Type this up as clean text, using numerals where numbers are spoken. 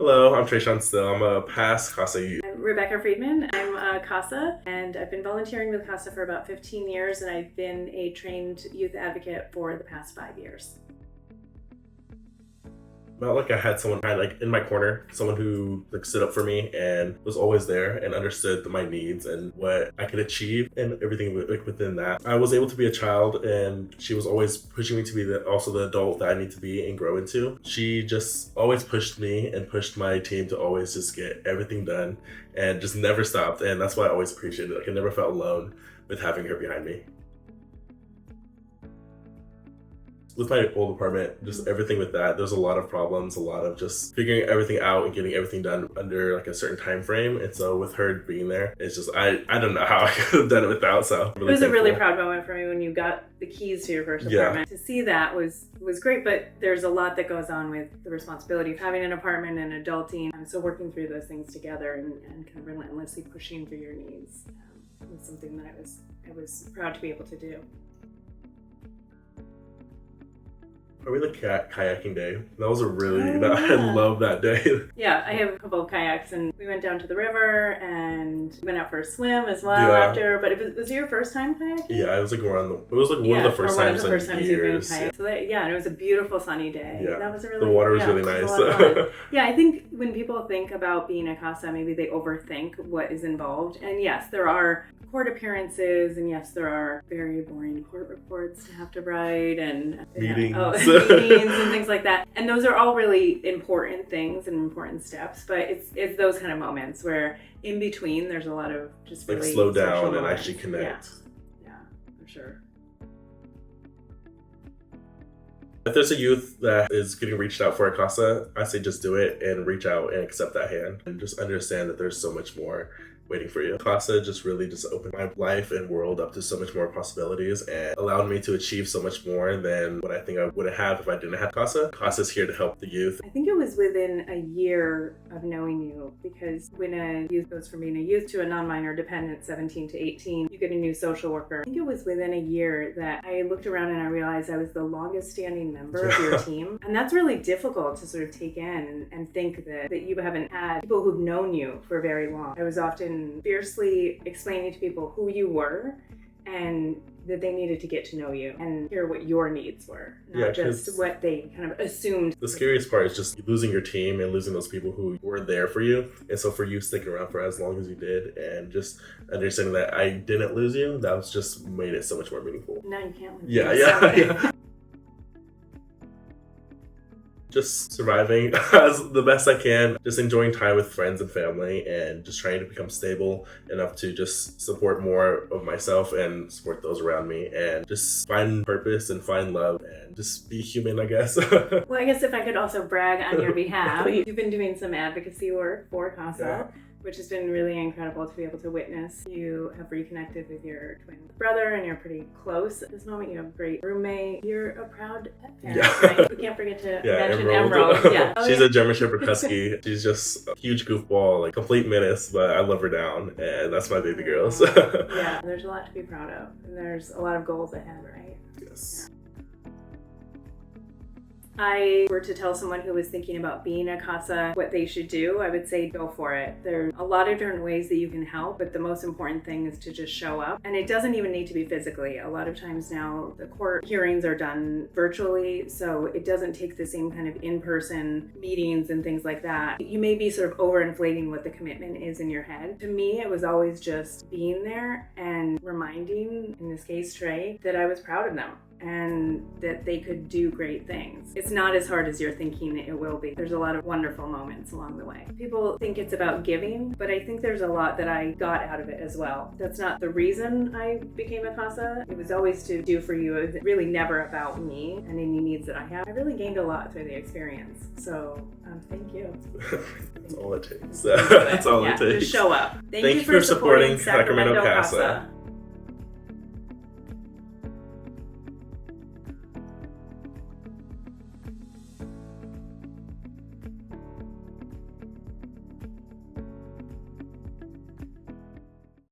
Hello, I'm Trey still. I'm a past CASA youth. I'm Rebecca Friedman. I'm a CASA, and I've been volunteering with CASA for about 15 years, and I've been a trained youth advocate for the past 5 years. Felt like I had someone in my corner, someone who stood up for me and was always there and understood my needs and what I could achieve and everything within that. I was able to be a child, and she was always pushing me to be also the adult that I need to be and grow into. She just always pushed me and pushed my team to always just get everything done and just never stopped. And that's why I always appreciated it. I never felt alone with having her behind me. With my old apartment, just everything with that, there's a lot of problems, a lot of just figuring everything out and getting everything done under a certain time frame. And so with her being there, it's just, I don't know how I could have done it without. So it was a really proud moment for me when you got the keys to your first apartment. To see that was great, but there's a lot that goes on with the responsibility of having an apartment and adulting. So working through those things together and kind of relentlessly pushing for your needs was something that I was proud to be able to do. Probably the kayaking day. That was I love that day. Yeah, I have a couple of kayaks, and we went down to the river and went out for a swim as well after. But was it your first time kayaking? Yeah, it was one of the first times in years. So and it was a beautiful sunny day. Yeah, that was the water was really nice. Yeah, I think when people think about being a CASA, maybe they overthink what is involved. And yes, there are court appearances, and yes, there are very boring court reports to have to write, and meetings. Meetings and things like that. And those are all really important things and important steps, but it's those kind of moments where in between there's a lot of just really slow down and actually connect. Yeah, for sure. If there's a youth that is getting reached out for a CASA, I say just do it and reach out and accept that hand and just understand that there's so much more waiting for you. CASA just opened my life and world up to so much more possibilities and allowed me to achieve so much more than what I think I would have if I didn't have CASA. CASA is here to help the youth. I think it was within a year of knowing you, because when a youth goes from being a youth to a non-minor dependent, 17 to 18, you get a new social worker. I think it was within a year that I looked around and I realized I was the longest standing member of your team. And that's really difficult to sort of take in and think that you haven't had people who've known you for very long. I was often fiercely explaining to people who you were and that they needed to get to know you and hear what your needs were, not just what they kind of assumed. The scariest part is just losing your team and losing those people who were there for you. And so for you sticking around for as long as you did and just understanding that I didn't lose you, that was just made it so much more meaningful. Now you can't lose Yeah. Just surviving as the best I can, just enjoying time with friends and family, and just trying to become stable enough to just support more of myself and support those around me, and just find purpose and find love and just be human, I guess. Well, I guess if I could also brag on your behalf, you've been doing some advocacy work for CASA, which has been really incredible to be able to witness. You have reconnected with your twin brother, and you're pretty close at this moment. You have a great roommate. You're a proud pet parent, right? We can't forget to mention Emerald. She's a German Shepherd Husky. She's just a huge goofball, complete menace, but I love her down, and that's my baby girl. Yeah, there's a lot to be proud of, and there's a lot of goals ahead, right? Yes. I were to tell someone who was thinking about being a CASA what they should do, I would say go for it. There are a lot of different ways that you can help, but the most important thing is to just show up. And it doesn't even need to be physically. A lot of times now the court hearings are done virtually, so it doesn't take the same kind of in-person meetings and things like that. You may be sort of overinflating what the commitment is in your head. To me, it was always just being there and reminding, in this case, Trey, that I was proud of them and that they could do great things. It's not as hard as you're thinking it will be. There's a lot of wonderful moments along the way. People think it's about giving, but I think there's a lot that I got out of it as well. That's not the reason I became a CASA. It was always to do for you. It was really never about me and any needs that I have. I really gained a lot through the experience. So thank you. That's all it takes. That's all it takes. Just show up. Thank you for supporting Sacramento CASA.